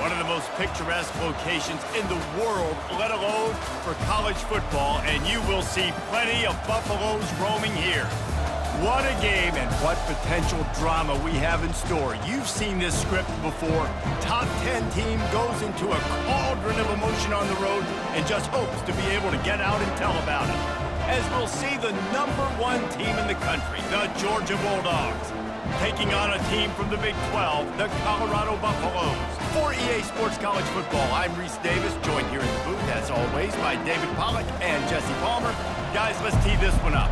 One of the most picturesque locations in the world, let alone for college football, and you will see plenty of Buffaloes roaming here. What a game and what potential drama we have in store. You've seen this script before. Top 10 team goes into a cauldron of emotion on the road and just hopes to be able to get out and tell about it. As we'll see the #1 team in the country, the Georgia Bulldogs, taking on a team from the Big 12, the Colorado Buffaloes. For EA Sports College Football, I'm Reese Davis, joined here in the booth, as always, by David Pollack and Jesse Palmer. Guys, let's tee this one up.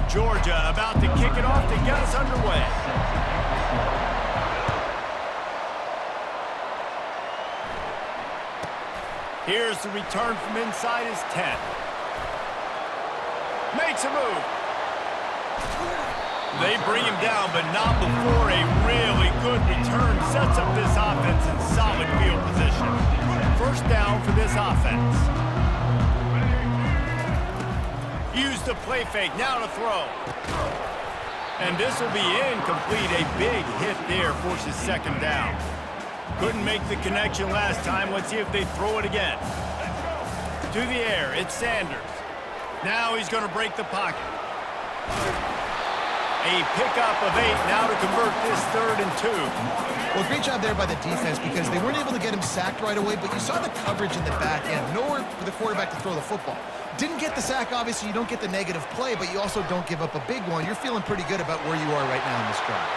Georgia about to kick it off to get us underway. Here's the return from inside his 10. Makes a move. They bring him down, but not before a really good return sets up this offense in solid field position. First down for this offense. Use the play fake, now to throw. And this will be incomplete. A big hit there forces second down. Couldn't make the connection last time. Let's see if they throw it again. To the air, it's Sanders. Now he's going to break the pocket. A pickup of 8 now to convert this 3rd and 2. Well, great job there by the defense because they weren't able to get him sacked right away, but you saw the coverage in the back end. Nowhere for the quarterback to throw the football. Didn't get the sack, obviously. You don't get the negative play, but you also don't give up a big one. You're feeling pretty good about where you are right now in this drive.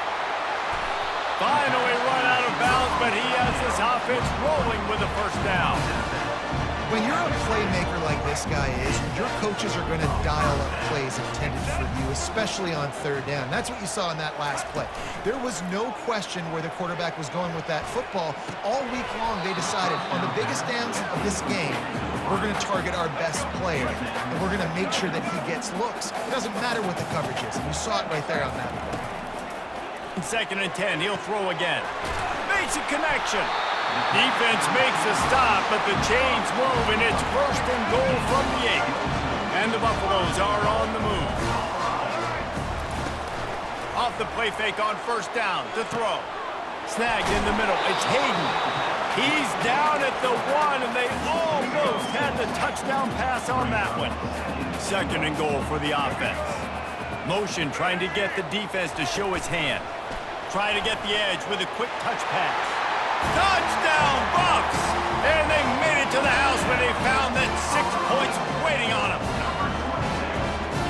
Finally run out of bounds, but he has this offense rolling with a first down. When you're a playmaker like this guy is, your coaches are going to dial up plays intended for you, especially on 3rd down. That's what you saw in that last play. There was no question where the quarterback was going with that football. All week long, they decided on the biggest downs of this game, we're going to target our best player, and we're going to make sure that he gets looks. It doesn't matter what the coverage is, and you saw it right there on that play. 2nd and 10, he'll throw again. Makes a connection. Defense makes a stop, but the chains move, and it's 1st and goal from the 8. And the Buffaloes are on the move. Off the play fake on 1st down to throw. Snagged in the middle. It's Hayden. He's down at the 1, and they almost had the touchdown pass on that one. 2nd and goal for the offense. Motion trying to get the defense to show his hand. Trying to get the edge with a quick touch pass. Touchdown, Buffs! And they made it to the house when they found that 6 points waiting on them.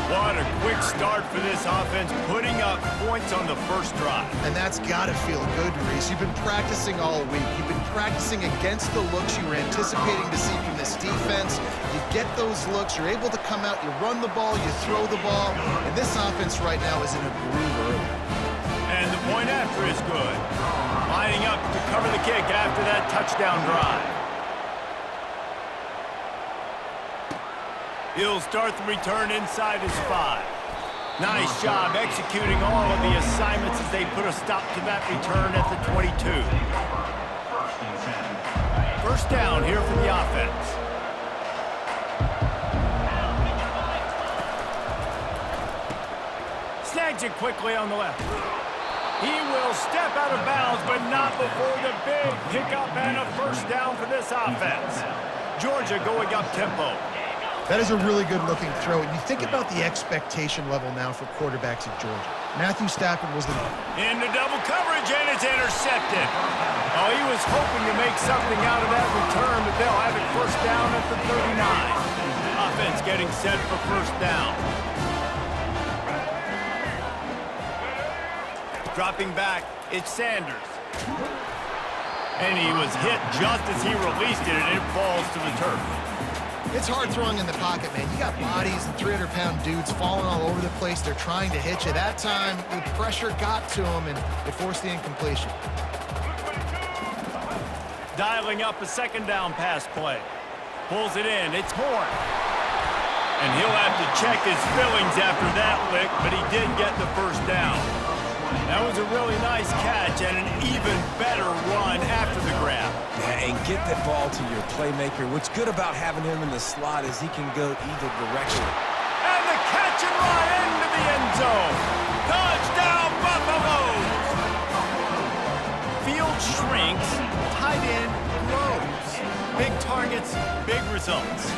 What a quick start for this offense, putting up points on the first drive. And that's got to feel good, Reese. You've been practicing all week. You've been practicing against the looks you were anticipating to see from this defense. You get those looks, you're able to come out, you run the ball, you throw the ball, and this offense right now is in a groove early. And the point after is good. Lining up to cover the kick after that touchdown drive. He'll start the return inside his 5. Nice job executing all of the assignments as they put a stop to that return at the 22. 1st down here for the offense. Snags it quickly on the left. He will step out of bounds, but not before the big pickup and a 1st down for this offense. Georgia going up tempo. That is a really good-looking throw. And you think about the expectation level now for quarterbacks at Georgia. Matthew Stafford was the... Into double coverage, and it's intercepted. Oh, he was hoping to make something out of that return, but they'll have it 1st down at the 39. Offense getting set for 1st down. Dropping back, it's Sanders. And he was hit just as he released it, and it falls to the turf. It's hard throwing in the pocket, man. You got bodies and 300-pound dudes falling all over the place. They're trying to hit you. That time, the pressure got to him, and it forced the incompletion. Dialing up a 2nd down pass play. Pulls it in. It's Horn. And he'll have to check his fillings after that lick, but he did get the 1st down. That was a really nice catch and an even better run after the grab. Yeah, and get that ball to your playmaker. What's good about having him in the slot is he can go either direction. And the catch and run into the end zone. Touchdown, Buffaloes! Field shrinks, tight end grows. Big targets, big results.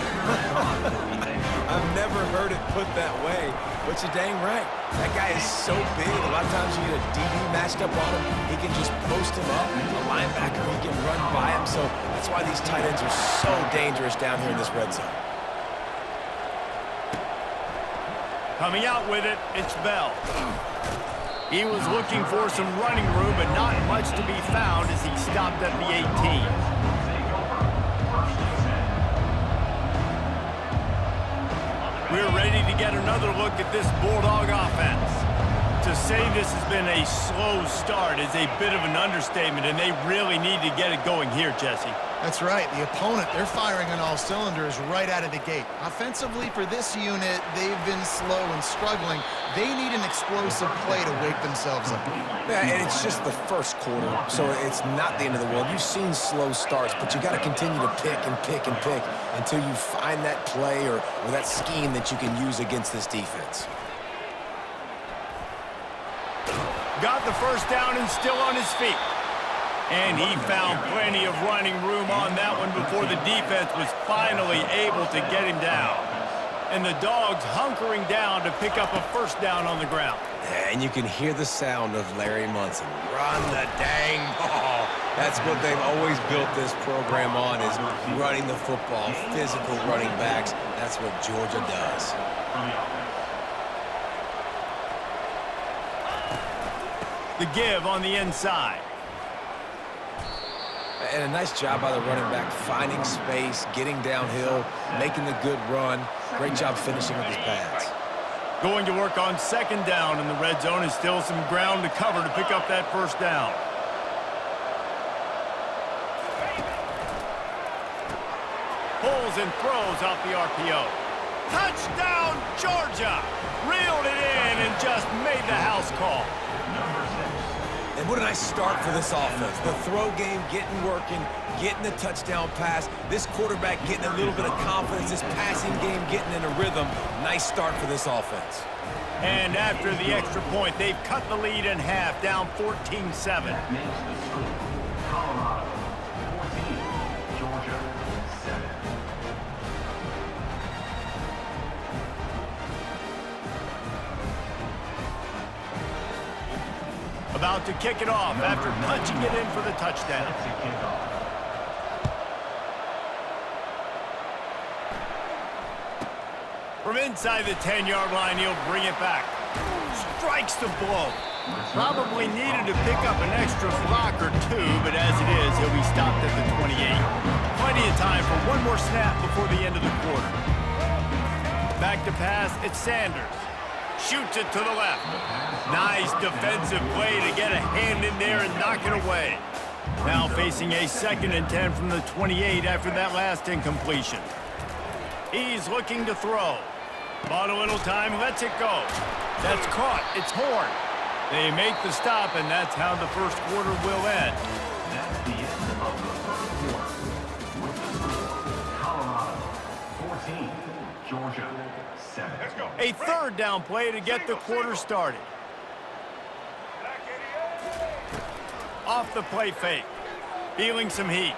I've never heard it put that way, but you're dang right. That guy is so big. A lot of times you get a DB matched up on him. He can just post him up. A linebacker, he can run by him. So that's why these tight ends are so dangerous down here in this red zone. Coming out with it, it's Bell. He was looking for some running room, but not much to be found as he stopped at the 18. We're ready to get another look at this Bulldog offense. To say this has been a slow start is a bit of an understatement, and they really need to get it going here, Jesse. That's right. The opponent, they're firing on all cylinders right out of the gate. Offensively, for this unit, they've been slow and struggling. They need an explosive play to wake themselves up. Yeah, and it's just the first quarter, so it's not the end of the world. You've seen slow starts, but you got to continue to pick and pick and pick until you find that play or that scheme that you can use against this defense. Got the first down and still on his feet. And he found plenty of running room on that one before the defense was finally able to get him down. And the Dogs hunkering down to pick up a first down on the ground. And you can hear the sound of Larry Munson. Run the dang ball. That's what they've always built this program on, is running the football, physical running backs. That's what Georgia does. The give on the inside. And a nice job by the running back, finding space, getting downhill, making the good run. Great job finishing with his pads. Going to work on second down in the red zone, and still some ground to cover to pick up that first down. Pulls and throws off the RPO. Touchdown, Georgia! Reeled it in and just made the house call. And what a nice start for this offense. The throw game getting working, getting the touchdown pass. This quarterback getting a little bit of confidence. This passing game getting in a rhythm. Nice start for this offense. And after the extra point, they've cut the lead in half, down 14-7. Colorado, 14, Georgia, 7. About to kick it off after punching it in for the touchdown. From inside the 10-yard line, he'll bring it back. Strikes the blow. Probably needed to pick up an extra block or two, but as it is, he'll be stopped at the 28. Plenty of time for one more snap before the end of the quarter. Back to pass, it's Sanders. Shoots it to the left. Nice defensive play to get a hand in there and knock it away. Now facing a 2nd and 10 from the 28 after that last incompletion. He's looking to throw. Bought a little time, lets it go. That's caught. It's Horn. They make the stop, and that's how the first quarter will end. That's the end of the first quarter. With the score, Colorado, 14, Georgia, 7. A third down play to get the quarter started. Off the play fake. Feeling some heat.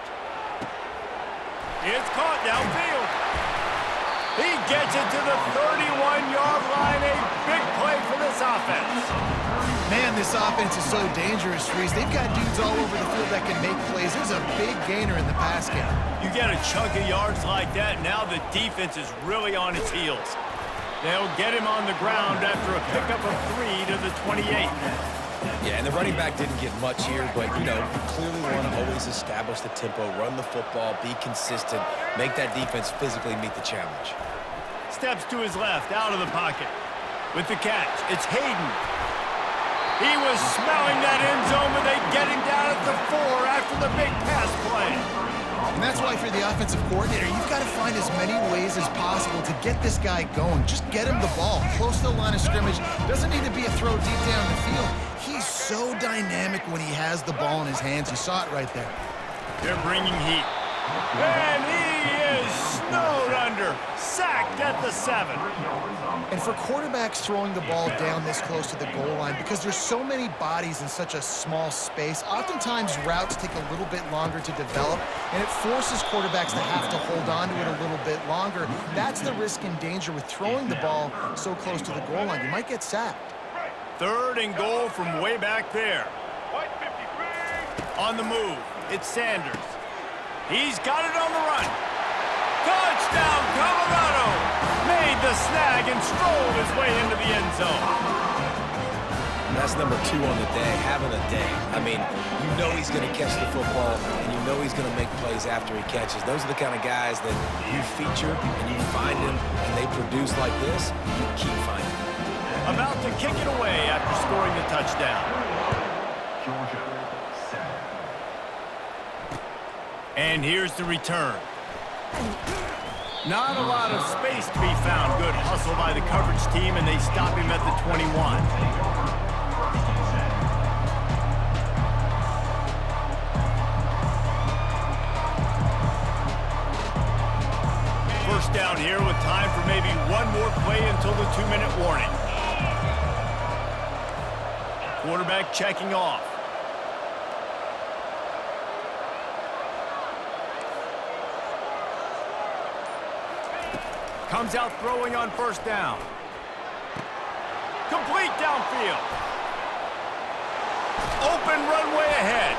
It's caught downfield. He gets it to the 31-yard line. A big play for this offense. Man, this offense is so dangerous, Reese. They've got dudes all over the field that can make plays. There's a big gainer in the pass game. You get a chunk of yards like that, now the defense is really on its heels. They'll get him on the ground after a pickup of 3 to the 28. Yeah, and the running back didn't get much here, but, you know, you clearly want to always establish the tempo, run the football, be consistent, make that defense physically meet the challenge. Steps to his left, out of the pocket. With the catch, it's Hayden. He was smelling that end zone, but they get him down at the 4 after the big pass play. And that's why for the offensive coordinator, you've got to find as many ways as possible to get this guy going. Just get him the ball close to the line of scrimmage. Doesn't need to be a throw deep down the field. He's so dynamic when he has the ball in his hands. You saw it right there. They're bringing heat. And he is snowed under. Sacked at the 7. And for quarterbacks throwing the ball down this close to the goal line, because there's so many bodies in such a small space, oftentimes routes take a little bit longer to develop, and it forces quarterbacks to have to hold on to it a little bit longer. That's the risk and danger with throwing the ball so close to the goal line. You might get sacked. 3rd and goal from way back there. On the move, it's Sanders. He's got it on the run. Touchdown, Colorado! Made the snag and strolled his way into the end zone. That's number 2 on the day, having a day. I mean, you know he's going to catch the football, and you know he's going to make plays after he catches. Those are the kind of guys that you feature, and you find them, and they produce like this, you keep finding them. About to kick it away after scoring the touchdown. Georgia, 7. And here's the return. Not a lot of space to be found. Good hustle by the coverage team, and they stop him at the 21. First down here with time for maybe one more play until the 2-minute warning. Quarterback checking off. Comes out throwing on first down. Complete downfield. Open runway ahead.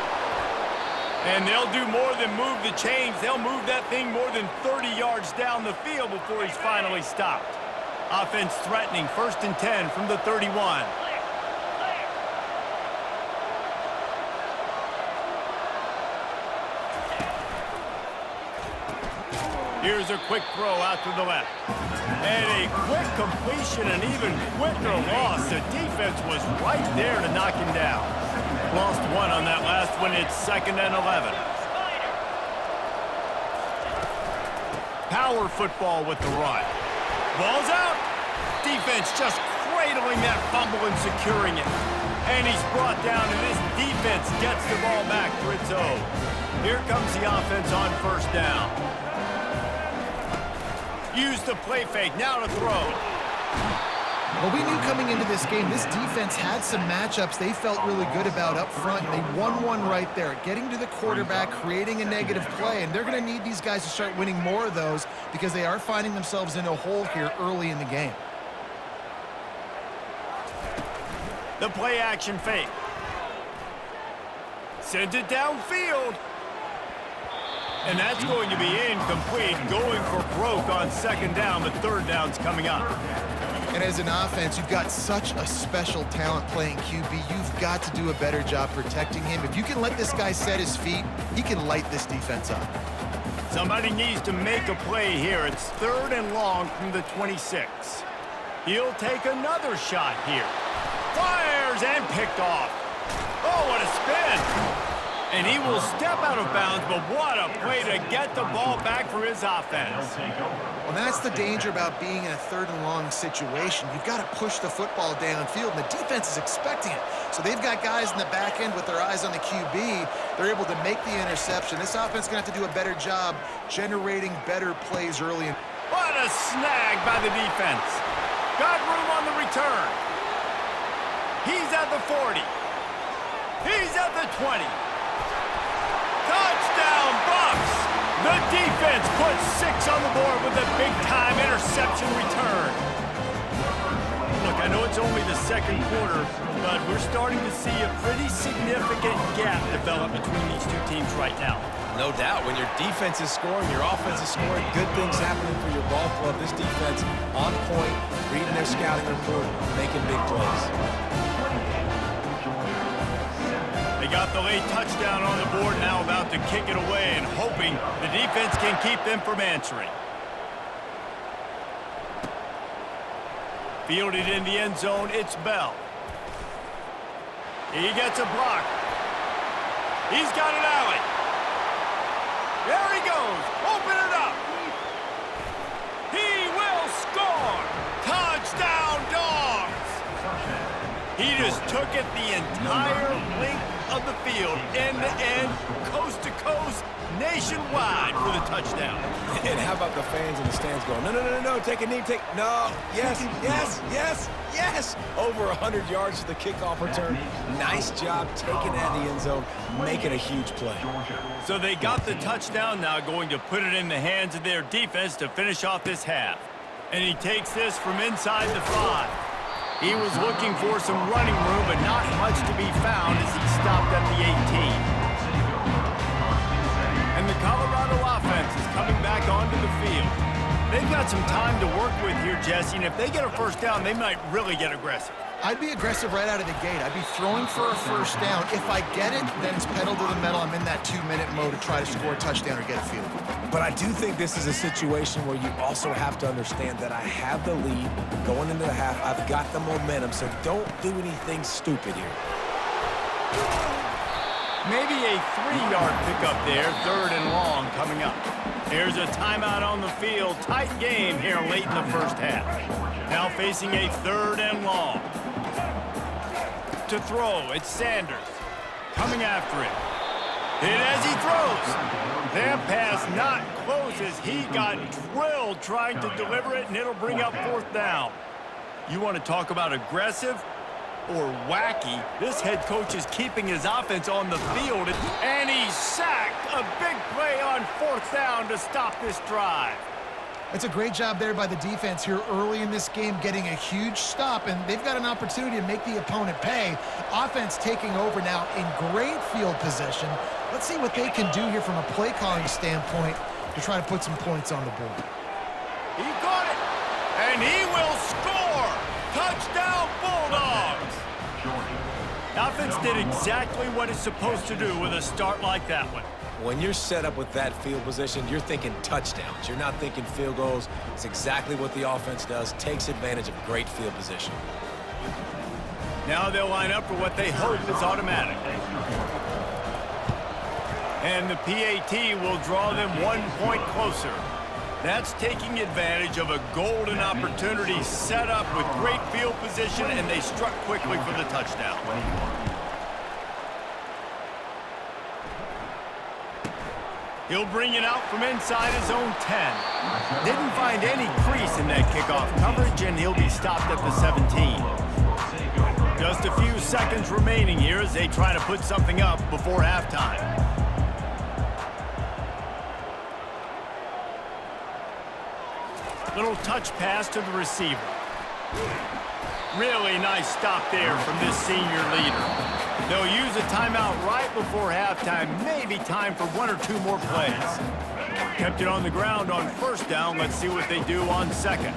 And they'll do more than move the chains. They'll move that thing more than 30 yards down the field before he's finally stopped. Offense threatening, 1st and 10 from the 31. Here's a quick throw out to the left. And a quick completion, an even quicker loss. The defense was right there to knock him down. Lost 1 on that last one. It's 2nd and 11. Power football with the run. Ball's out. Defense just cradling that fumble and securing it. And he's brought down, and this defense gets the ball back for its own. Here comes the offense on first down. Use the play fake, now to throw. Well, we knew coming into this game, this defense had some matchups they felt really good about up front. They won one right there, getting to the quarterback, creating a negative play, and they're going to need these guys to start winning more of those because they are finding themselves in a hole here early in the game. The play action fake. Sends it downfield. And that's going to be incomplete, going for broke on 2nd down, but 3rd down's coming up. And as an offense, you've got such a special talent playing QB. You've got to do a better job protecting him. If you can let this guy set his feet, he can light this defense up. Somebody needs to make a play here. It's 3rd and long from the 26. He'll take another shot here. Fires and picked off. Oh, what a spin. And he will step out of bounds, but what a play to get the ball back for his offense. Well, that's the danger about being in a 3rd and long situation. You've got to push the football downfield, and the defense is expecting it. So they've got guys in the back end with their eyes on the QB. They're able to make the interception. This offense is going to have to do a better job generating better plays early. What a snag by the defense. Got room on the return. He's at the 40. He's at the 20. Touchdown, Bucks! The defense puts 6 on the board with a big-time interception return. Look, I know it's only the 2nd quarter, but we're starting to see a pretty significant gap develop between these two teams right now. No doubt. When your defense is scoring, your offense is scoring, good things happening for your ball club. This defense on point, reading their scouting report, making big plays. They got the late touchdown on the board, now about to kick it away and hoping the defense can keep them from answering. Fielded in the end zone, it's Bell. He gets a block. He's got an alley. There he goes. Open it up. He will score. Touchdown, Dogs. He just took it the entire length down the field, end to end, coast to coast, nationwide for the touchdown. And how about the fans in the stands going, no, no, no, no, no, take a knee, no, yes, yes, yes, yes. Over 100 yards to the kickoff return. Nice job taking it out of the end zone, making a huge play. So they got the touchdown, now going to put it in the hands of their defense to finish off this half. And he takes this from inside the 5. He was looking for some running room, but not much to be found as he stopped at the 18. And the Colorado offense is coming back onto the field. They've got some time to work with here, Jesse, and if they get a first down, they might really get aggressive. I'd be aggressive right out of the gate. I'd be throwing for a first down. If I get it, then it's pedal to the metal. I'm in that 2-minute mode to try to score a touchdown or get a field goal. But I do think this is a situation where you also have to understand that I have the lead going into the half. I've got the momentum, so don't do anything stupid here. Maybe a 3-yard pickup there, 3rd and long coming up. Here's a timeout on the field. Tight game here late in the first half. Now facing a 3rd and long. To throw, it's Sanders. Coming after it. Hit as he throws. That pass not close as he got drilled trying to deliver it, and it'll bring up 4th down. You want to talk about aggressive or wacky? This head coach is keeping his offense on the field, and he's sacked. A big play on 4th down to stop this drive. It's a great job there by the defense here early in this game, getting a huge stop, and they've got an opportunity to make the opponent pay. Offense taking over now in great field position. Let's see what they can do here from a play calling standpoint to try to put some points on the board. He got it, and he will score. Touchdown, Bulldogs. Offense did exactly what it's supposed to do with a start like that one. When you're set up with that field position, you're thinking touchdowns. You're not thinking field goals. It's exactly what the offense does, takes advantage of great field position. Now they'll line up for what they hope is automatic. And the PAT will draw them 1 point closer. That's taking advantage of a golden opportunity set up with great field position, and they struck quickly for the touchdown. He'll bring it out from inside his own 10. Didn't find any crease in that kickoff coverage, and he'll be stopped at the 17. Just a few seconds remaining here as they try to put something up before halftime. Little touch pass to the receiver. Really nice stop there from this senior leader. They'll use a timeout right before halftime. Maybe time for 1 or 2 more plays. Kept it on the ground on 1st down. Let's see what they do on 2nd.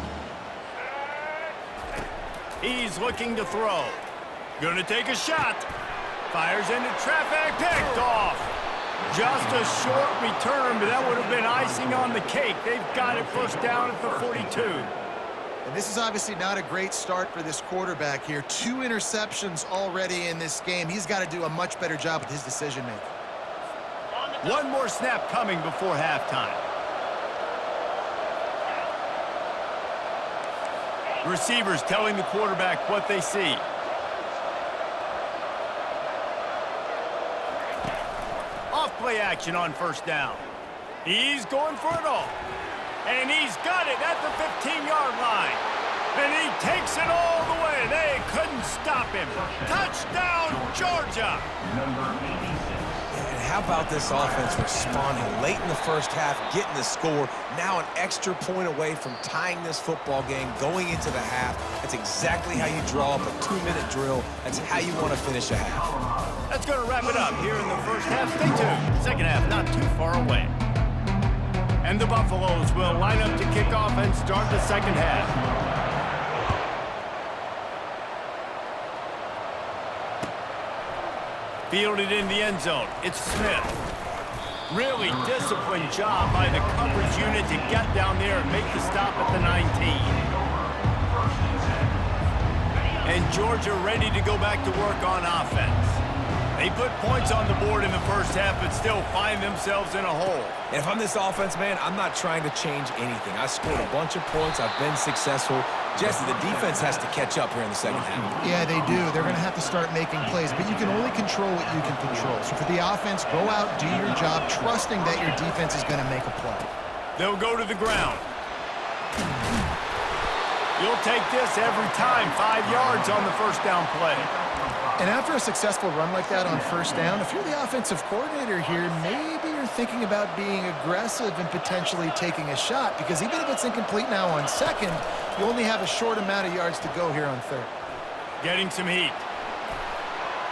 He's looking to throw. Gonna take a shot. Fires into traffic. Picked off. Just a short return, but that would have been icing on the cake. They've got it 1st down at the 42. And this is obviously not a great start for this quarterback here. 2 interceptions already in this game. He's got to do a much better job with his decision-making. 1 more snap coming before halftime. Receivers telling the quarterback what they see. Off-play action on 1st down. He's going for it all. And he's got it at the 15-yard line. And he takes it all the way. They couldn't stop him. Touchdown, Georgia. And how about this offense responding late in the first half, getting the score, now an extra point away from tying this football game, going into the half. That's exactly how you draw up a 2-minute drill. That's how you want to finish a half. That's going to wrap it up here in the first half. Stay tuned. 2nd half not too far away. And the Buffaloes will line up to kick off and start the 2nd half. Fielded in the end zone. It's Smith. Really disciplined job by the coverage unit to get down there and make the stop at the 19. And Georgia ready to go back to work on offense. They put points on the board in the first half, but still find themselves in a hole. And if I'm this offense, man, I'm not trying to change anything. I scored a bunch of points. I've been successful. Jesse, the defense has to catch up here in the second half. Yeah, they do. They're going to have to start making plays, but you can only control what you can control. So for the offense, go out, do your job, trusting that your defense is going to make a play. They'll go to the ground. You'll take this every time. 5 yards on the first down play. And after a successful run like that on first down, if you're the offensive coordinator here, maybe you're thinking about being aggressive and potentially taking a shot, because even if it's incomplete now on second, you only have a short amount of yards to go here on third. Getting some heat.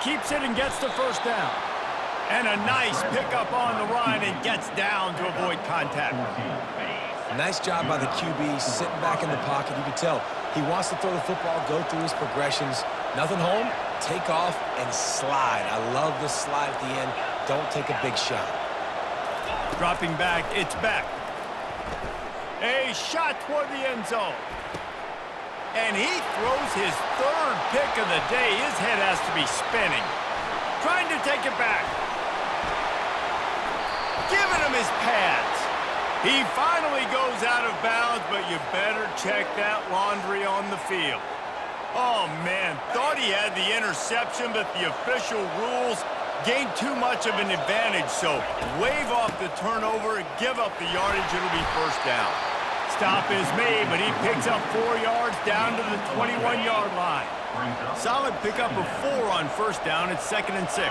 Keeps it and gets the first down. And a nice pickup on the run and gets down to avoid contact. Nice job by the QB, sitting back in the pocket. You can tell he wants to throw the football, go through his progressions. Nothing home, take off, and slide. I love the slide at the end. Don't take a big shot. Dropping back, it's back. A shot toward the end zone. And he throws his third pick of the day. His head has to be spinning. Trying to take it back. Giving him his pads. He finally goes out of bounds, but you better check that laundry on the field. Oh, man, thought he had the interception, but the official rules gained too much of an advantage, so wave off the turnover and give up the yardage. It'll be first down. Stop is made, but he picks up 4 yards down to the 21-yard line. Solid pickup of 4 on first down. It's 2nd and 6.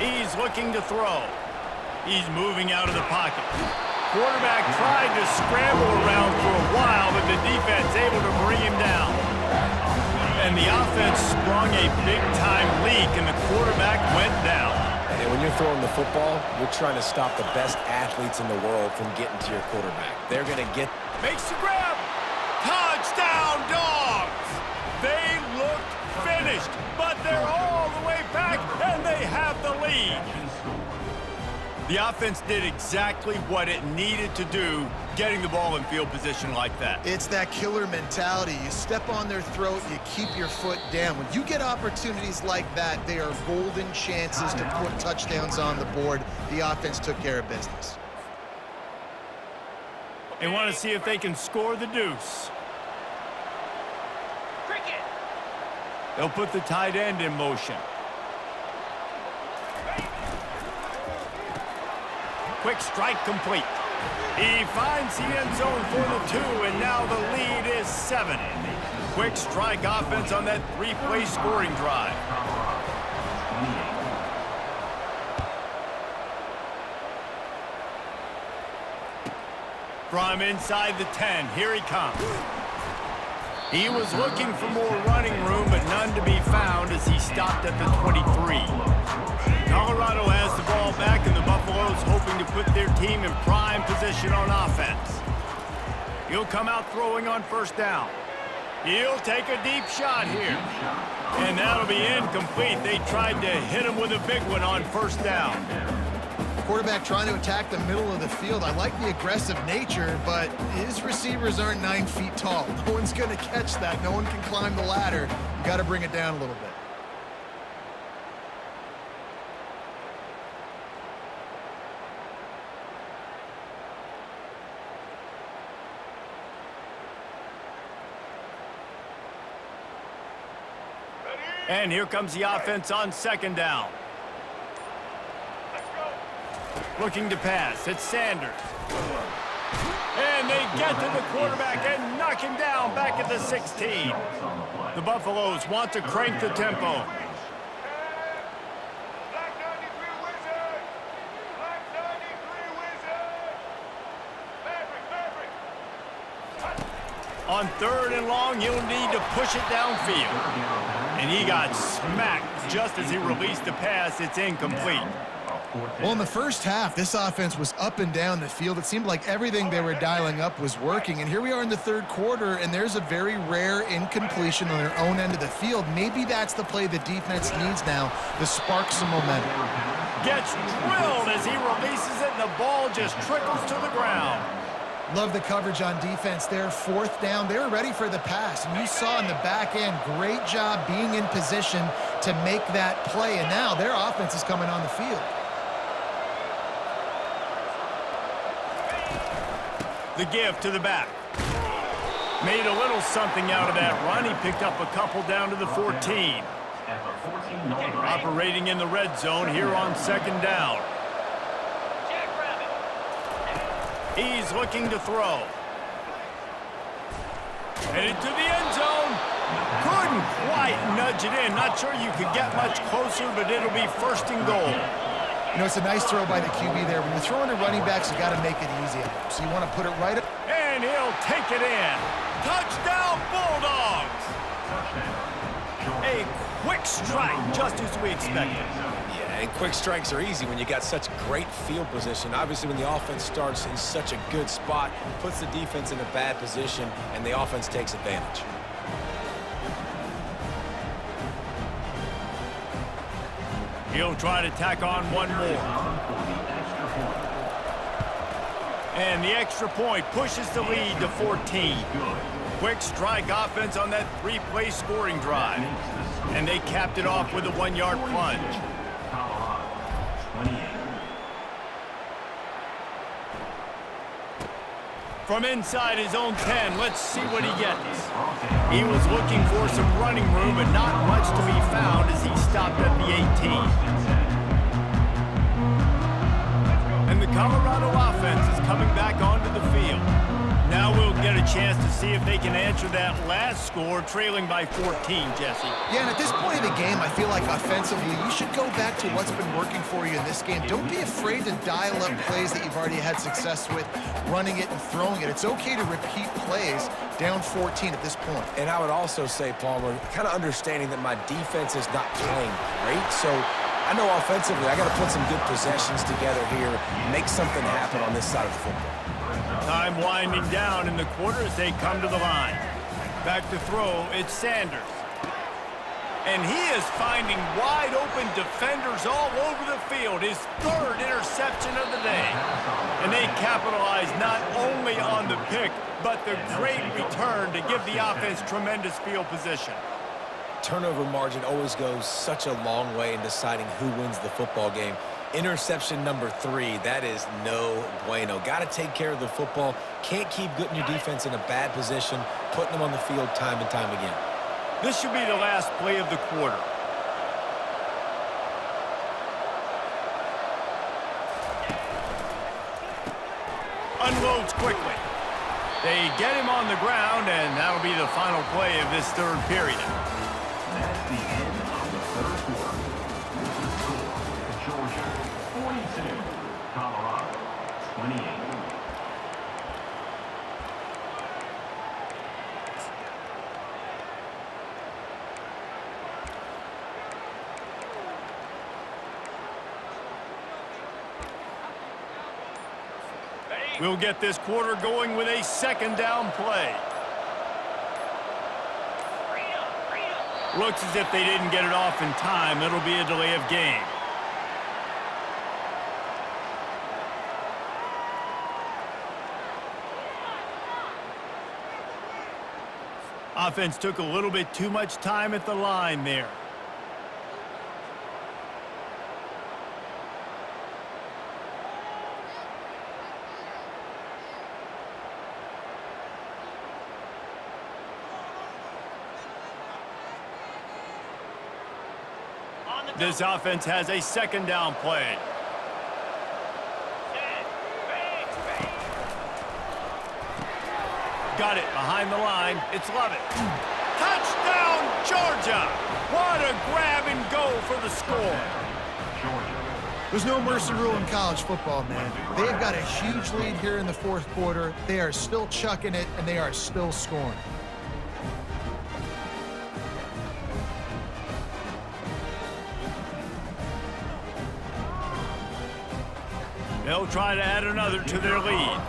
He's looking to throw. He's moving out of the pocket. Quarterback tried to scramble around for a while, but the defense able to bring him down. And the offense sprung a big-time leak, and the quarterback went down. And when you're throwing the football, you're trying to stop the best athletes in the world from getting to your quarterback. They're going to get... Makes the grab. Touchdown, Dogs! They looked finished, but they're all the way back, and they have the lead. The offense did exactly what it needed to do, getting the ball in field position like that. It's that killer mentality. You step on their throat, you keep your foot down. When you get opportunities like that, they are golden chances to put touchdowns on the board. The offense took care of business. They want to see if they can score the deuce. They'll put the tight end in motion. Quick strike complete. He finds the end zone for the 2, and now the lead is 7. Quick strike offense on that 3-play scoring drive. From inside the 10, here he comes. He was looking for more running room, but none to be found as he stopped at the 23. Colorado has the ball back, and the Buffaloes hoping to put their team in prime position on offense. He'll come out throwing on first down. He'll take a deep shot here. And that'll be incomplete. They tried to hit him with a big one on first down. Quarterback trying to attack the middle of the field. I like the aggressive nature, but his receivers aren't 9 feet tall. No one's going to catch that. No one can climb the ladder. You got to bring it down a little bit. And here comes the offense on second down. Looking to pass. It's Sanders. And they get to the quarterback and knock him down back at the 16. The Buffaloes want to crank the tempo. On 3rd and long, he'll need to push it downfield. And he got smacked just as he released the pass. It's incomplete. Well, in the first half, this offense was up and down the field. It seemed like everything they were dialing up was working. And here we are in the 3rd quarter, and there's a very rare incompletion on their own end of the field. Maybe that's the play the defense needs now to spark some momentum. Gets drilled as he releases it, and the ball just trickles to the ground. Love the coverage on defense there. 4th down, they were ready for the pass. And you saw in the back end, great job being in position to make that play. And now their offense is coming on the field. The give to the back. Made a little something out of that run. He picked up a couple down to the 14. At the 14-yard line. Operating in the red zone here on second down. He's looking to throw. Headed to the end zone. Couldn't quite nudge it in. Not sure you could get much closer, but it'll be first and goal. You know, it's a nice throw by the QB there. When you're throwing to running backs, you got to make it easy. So you want to put it right up. And he'll take it in. Touchdown, Bulldogs! A quick strike, just as we expected. Yeah, and quick strikes are easy when you got such great field position. Obviously, when the offense starts in such a good spot, puts the defense in a bad position, and the offense takes advantage. He'll try to tack on one more. And the extra point pushes the lead to 14. Quick strike offense on that three-play scoring drive. And they capped it off with a one-yard plunge. From inside his own 10, let's see what he gets. He was looking for some running room, but not much to be found as he stopped at the 18. And the Colorado offense is coming back onto the field. Now we'll get a chance to see if they can answer that last score, trailing by 14, Jesse. Yeah, and at this point of the game, I feel like offensively, you should go back to what's been working for you in this game. Don't be afraid to dial up plays that you've already had success with, running it and throwing it. It's okay to repeat plays down 14 at this point. And I would also say, Palmer, kind of understanding that my defense is not playing great, so I know offensively I got to put some good possessions together here, make something happen on this side of the football. Time winding down in the quarter as they come to the line. Back to throw, it's Sanders. And he is finding wide open defenders all over the field. His third interception of the day. And they capitalize not only on the pick, but the great return to give the offense tremendous field position. Turnover margin always goes such a long way in deciding who wins the football game. Interception number 3, that is no bueno. Got to take care of the football. Can't keep putting your defense in a bad position, putting them on the field time and time again. This should be the last play of the quarter. Unloads quickly. They get him on the ground, and that'll be the final play of this third period. That's the end of the third quarter. Georgia 42, Colorado 28. We'll get this quarter going with a second down play. Looks as if they didn't get it off in time. It'll be a delay of game. Offense took a little bit too much time at the line there. This offense has a second down play. Got it behind the line. It's Lovett. Touchdown, Georgia! What a grab and go for the score. There's no mercy rule in college football, man. They've got a huge lead here in the fourth quarter. They are still chucking it, and they are still scoring. They'll try to add another to their lead.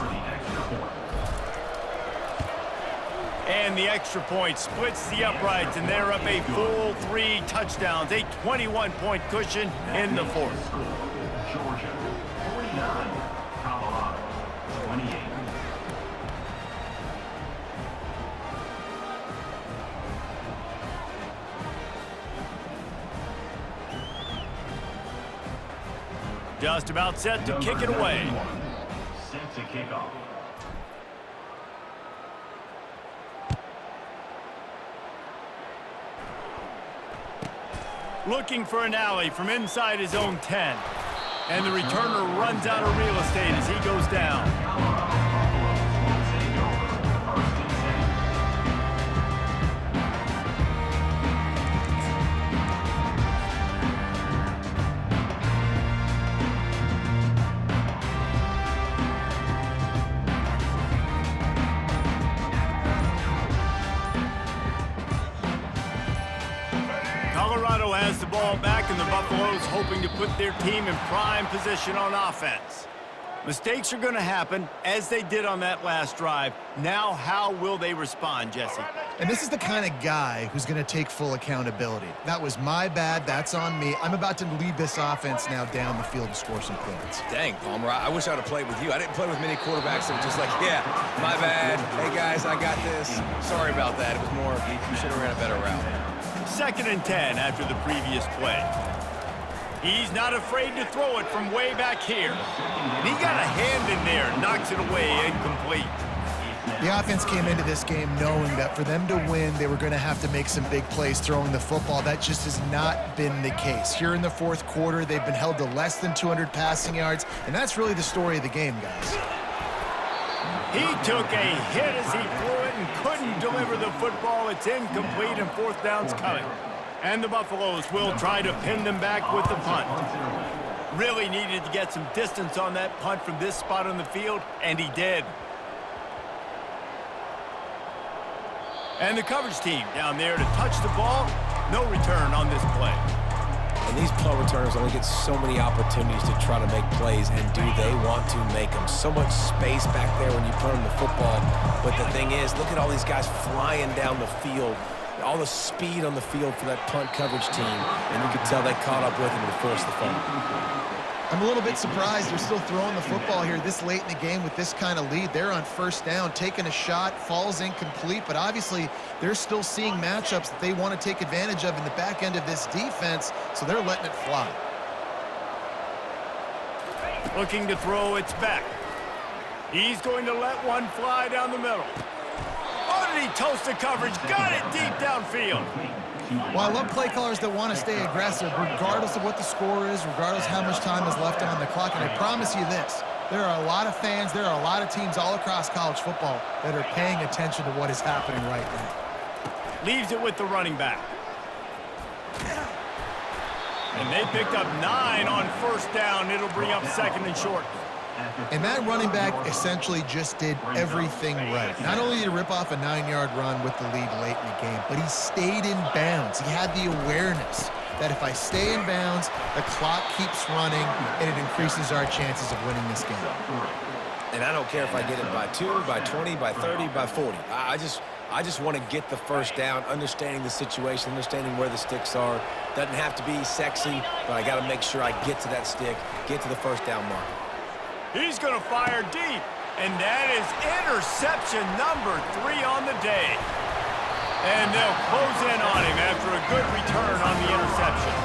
And the extra point splits the uprights, and they're up a full 3 touchdowns, a 21-point cushion in the fourth. Georgia 49, Colorado 28. Just about set to kick it away. Set to kick off. looking for an alley from inside his own 10. And the returner runs out of real estate as he goes down. Colorado has the ball back, and the Buffaloes hoping to put their team in prime position on offense. Mistakes are going to happen, as they did on that last drive. Now, how will they respond, Jesse? And this is the kind of guy who's going to take full accountability. That was my bad. That's on me. I'm about to lead this offense now down the field and score some points. Dang, Palmer, I wish I would have played with you. I didn't play with many quarterbacks that were just like, yeah, my bad. Hey, guys, I got this. Sorry about that. It was more, you should have ran a better route. 2nd and 10 after the previous play. He's not afraid to throw it from way back here. And he got a hand in there, knocks it away, incomplete. The offense came into this game knowing that for them to win, they were going to have to make some big plays throwing the football. That just has not been the case. Here in the 4th quarter, they've been held to less than 200 passing yards, and that's really the story of the game, guys. He took a hit as he threw it and couldn't deliver the football. It's incomplete, and 4th down's coming. And the Buffaloes will try to pin them back with the punt. Really needed to get some distance on that punt from this spot on the field, and he did. And the coverage team down there to touch the ball. No return on this play. And these punt returners only get so many opportunities to try to make plays, and do they want to make them? So much space back there when you punt them the football. But the thing is, look at all these guys flying down the field. All the speed on the field for that punt coverage team, and you can tell they caught up with him to force the fumble. I'm a little bit surprised they're still throwing the football here this late in the game with this kind of lead. They're on 1st down, taking a shot, falls incomplete, but obviously they're still seeing matchups that they want to take advantage of in the back end of this defense, so they're letting it fly. Looking to throw, it's back. He's going to let one fly down the middle. Oh, did he toast the coverage? Got it deep downfield. Well, I love play callers that want to stay aggressive, regardless of what the score is, regardless how much time is left on the clock. And I promise you this, there are a lot of fans, there are a lot of teams all across college football that are paying attention to what is happening right now. Leaves it with the running back. And they picked up 9 on 1st down. It'll bring up 2nd and short. And that running back essentially just did everything right. Not only did he rip off a 9-yard run with the lead late in the game, but he stayed in bounds. He had the awareness that if I stay in bounds, the clock keeps running, and it increases our chances of winning this game. And I don't care if I get it by 2, by 20, by 30, by 40. I just want to get the 1st down, understanding the situation, understanding where the sticks are. Doesn't have to be sexy, but I got to make sure I get to that stick, get to the 1st down mark. He's going to fire deep, and that is interception number 3 on the day. And they'll close in on him after a good return on the interception.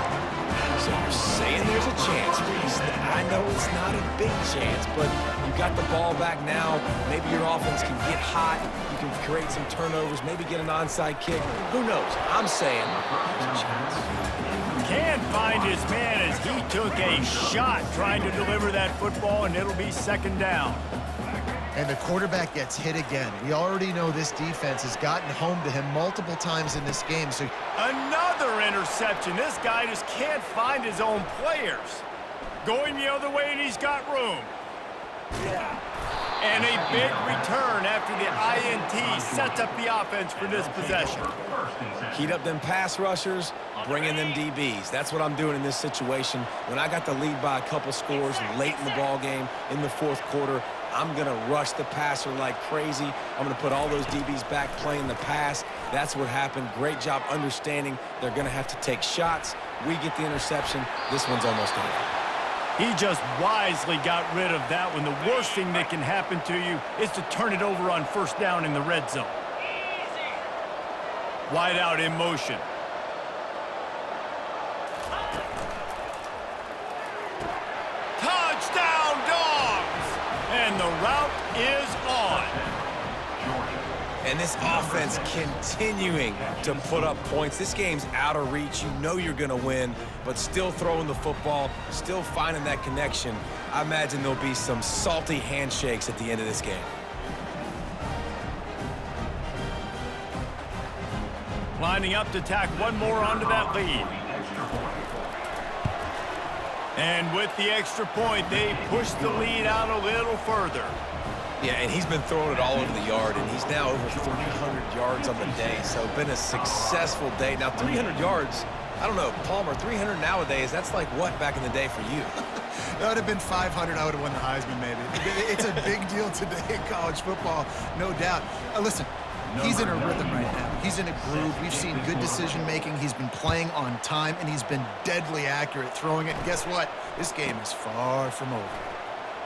So you're saying there's a chance, Reese. I know it's not a big chance, but you got the ball back now. Maybe your offense can get hot. You can create some turnovers, maybe get an onside kick. Who knows? I'm saying there's a chance. Can't find his man as he took a shot trying to deliver that football, and it'll be 2nd down. And the quarterback gets hit again. We already know this defense has gotten home to him multiple times in this game. So another interception. This guy just can't find his own players. Going the other way, and he's got room. And a big return after the INT sets up the offense for this possession. Heat up them pass rushers, bring in them DBs. That's what I'm doing in this situation. When I got the lead by a couple scores late in the ball game, in the 4th quarter, I'm going to rush the passer like crazy. I'm going to put all those DBs back playing the pass. That's what happened. Great job understanding they're going to have to take shots. We get the interception. This one's almost over. He just wisely got rid of that one. The worst thing that can happen to you is to turn it over on 1st down in the red zone. Wide out in motion. Touchdown, Dogs! And the route is on. And And this offense continuing to put up points. This game's out of reach. You know you're going to win, but still throwing the football, still finding that connection. I imagine there'll be some salty handshakes at the end of this game. Lining up to tack one more onto that lead. And with the extra point, they push the lead out a little further. Yeah, and he's been throwing it all over the yard, and he's now over 300 yards on the day, so been a successful day. Now, 300 yards, I don't know, Palmer, 300 nowadays, that's like what back in the day for you? That would have been 500. I would have won the Heisman, maybe. It's a big deal today in college football, no doubt. Listen, he's in a rhythm right now. He's in a groove. We've seen good decision-making. He's been playing on time, and he's been deadly accurate throwing it. And guess what? This game is far from over.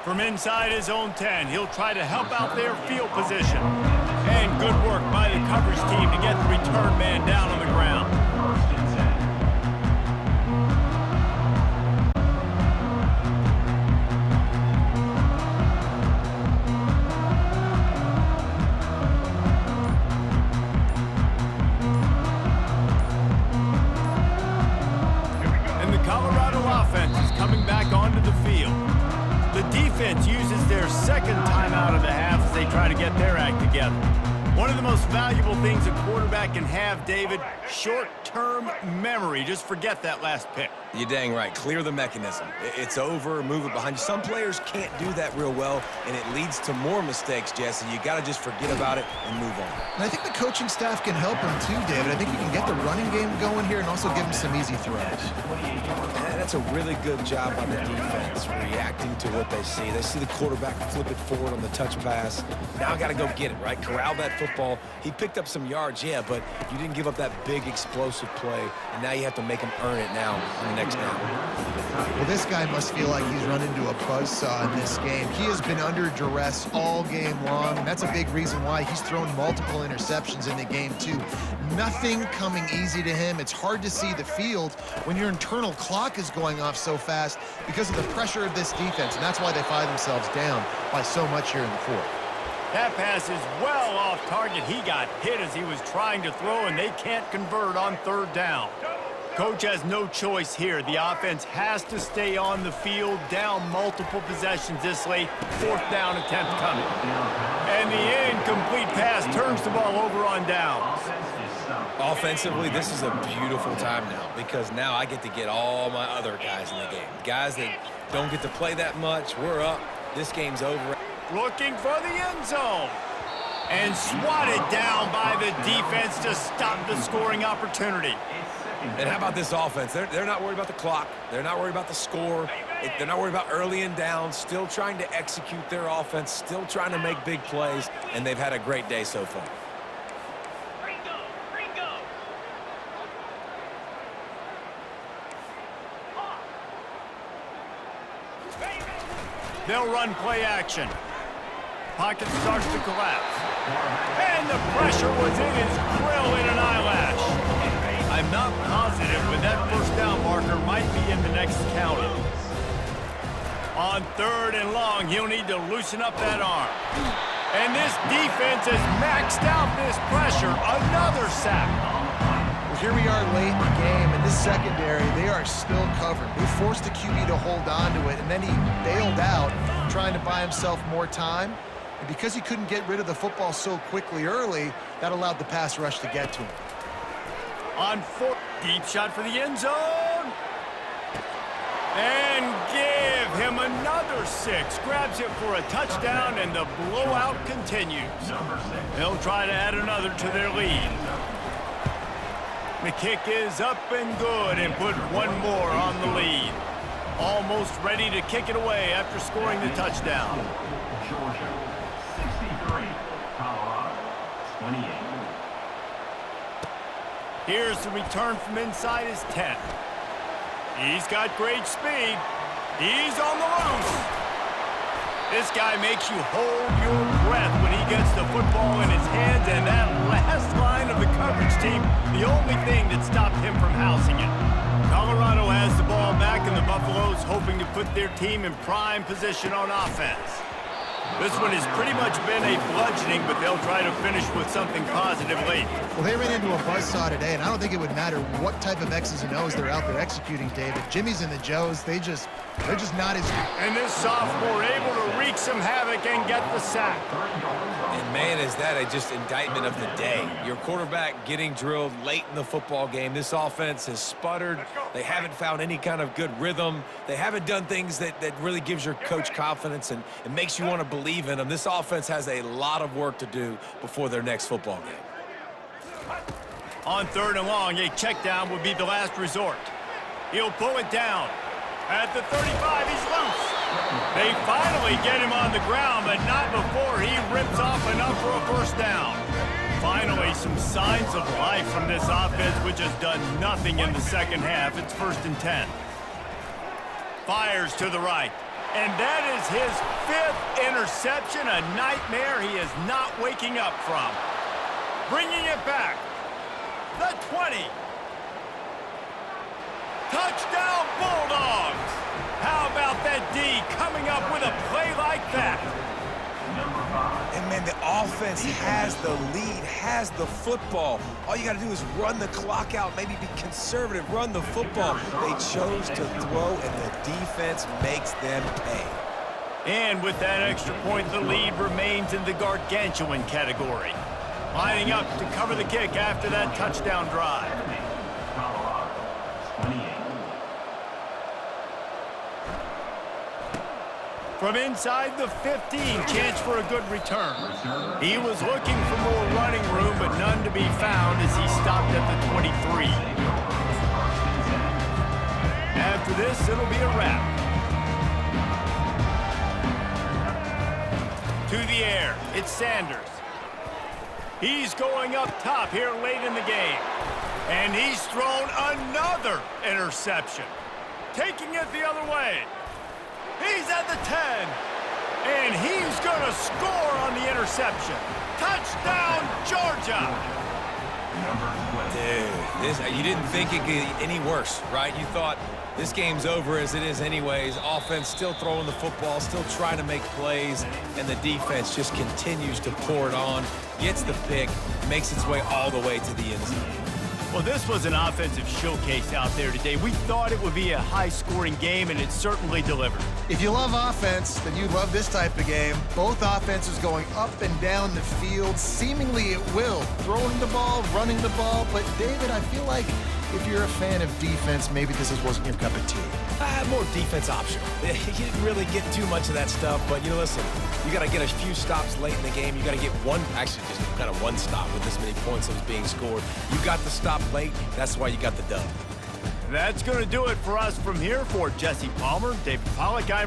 From inside his own 10, he'll try to help out their field position. And good work by the coverage team to get the return man down on the ground. And the Colorado offense is coming back onto the field. The defense uses their second timeout of the half as they try to get their act together. One of the most valuable things a quarterback can have, David, short-term memory. Just forget that last pick. You're dang right. Clear the mechanism. It's over, move it behind you. Some players can't do that real well, and it leads to more mistakes, Jesse. You got to just forget about it and move on. And I think the coaching staff can help him too, David. I think you can get the running game going here and also give him some easy throws. Yeah, that's a really good job by the defense, reacting to what they see. They see the quarterback flip it forward on the touch pass. Now I got to go get it, right? Corral that football. He picked up some yards, yeah, but you didn't give up that big explosive play, and now you have to make him earn it now on the next down. Well, this guy must feel like he's run into a buzzsaw in this game. He has been under duress all game long, and that's a big reason why he's thrown multiple interceptions in the game, too. Nothing coming easy to him. It's hard to see the field when your internal clock is going off so fast because of the pressure of this defense, and that's why they find themselves down by so much here in the fourth. That pass is well off target. He got hit as he was trying to throw, and they can't convert on third down. Coach has no choice here. The offense has to stay on the field, down multiple possessions this late. Fourth down attempt coming. And the incomplete pass turns the ball over on down. Offensively, this is a beautiful time now because now I get to get all my other guys in the game. Guys that don't get to play that much, we're up. This game's over. Looking for the end zone. And swatted down by the defense to stop the scoring opportunity. And how about this offense? They're not worried about the clock. They're not worried about the score. They're not worried about early and down. Still trying to execute their offense. Still trying to make big plays. And they've had a great day so far. They'll run play action. Pocket starts to collapse. And the pressure was in his grill in an eyelash. I'm not positive, but that first down marker might be in the next county. On third and long, he'll need to loosen up that arm. And this defense has maxed out this pressure. Another sack. Well, here we are late in the game, and this secondary, they are still covered. They forced the QB to hold on to it, and then he bailed out, trying to buy himself more time. And because he couldn't get rid of the football so quickly early, that allowed the pass rush to get to him. On fourth, deep shot for the end zone. And give him another 6. Grabs it for a touchdown, and the blowout continues. They'll try to add another to their lead. The kick is up and good and put one more on the lead. Almost ready to kick it away after scoring the touchdown. Georgia, 63. Colorado, 28. Here's the return from inside his 10. He's got great speed. He's on the loose. This guy makes you hold your breath when he gets the football in his hands, and that last line of the coverage team, the only thing that stopped him from housing it. Colorado has the ball back, and the Buffaloes hoping to put their team in prime position on offense. This one has pretty much been a bludgeoning, but they'll try to finish with something positive late. Well, they ran into a buzzsaw today, and I don't think it would matter what type of X's and O's they're out there executing, David. Jimmy's and the Joes, they're just not as good. And this sophomore able to wreak some havoc and get the sack. And man, is that just indictment of the day. Your quarterback getting drilled late in the football game. This offense has sputtered. They haven't found any kind of good rhythm. They haven't done things that really gives your coach confidence and makes you want to believe in them. This offense has a lot of work to do before their next football game. On 3rd and long, a check down would be the last resort. He'll pull it down. At the 35, he's loose. They finally get him on the ground, but not before he rips off enough for a first down. Finally, some signs of life from this offense, which has done nothing in the second half. It's 1st and 10. Fires to the right. And that is his 5th interception, a nightmare he is not waking up from. Bringing it back. The 20. Touchdown, Bulldogs! How about that D coming up with a play like that? And man, the offense has the lead, has the football. All you got to do is run the clock out, maybe be conservative, run the football. They chose to throw, and the defense makes them pay. And with that extra point, the lead remains in the gargantuan category. Lining up to cover the kick after that touchdown drive. Colorado, 28. From inside the 15, chance for a good return. He was looking for more running room, but none to be found as he stopped at the 23. After this, it'll be a wrap. To the air, it's Sanders. He's going up top here late in the game. And he's thrown another interception. Taking it the other way. He's at the 10. And he's going to score on the interception. Touchdown, Georgia. Dude, you didn't think it could get any worse, right? You thought this game's over as it is anyways. Offense still throwing the football, still trying to make plays, and the defense just continues to pour it on, gets the pick, makes its way all the way to the end zone. Well, this was an offensive showcase out there today. We thought it would be a high-scoring game, and it certainly delivered. If you love offense, then you love this type of game. Both offenses going up and down the field, seemingly at will. Throwing the ball, running the ball. But, David, I feel like if you're a fan of defense, maybe this wasn't your cup of tea. More defense optional. You didn't really get too much of that stuff, but, listen, you got to get a few stops late in the game. You got to get just kind of one stop with this many points that was being scored. You got the stop late. That's why you got the dub. That's going to do it for us from here. For Jesse Palmer, David Pollack, I'm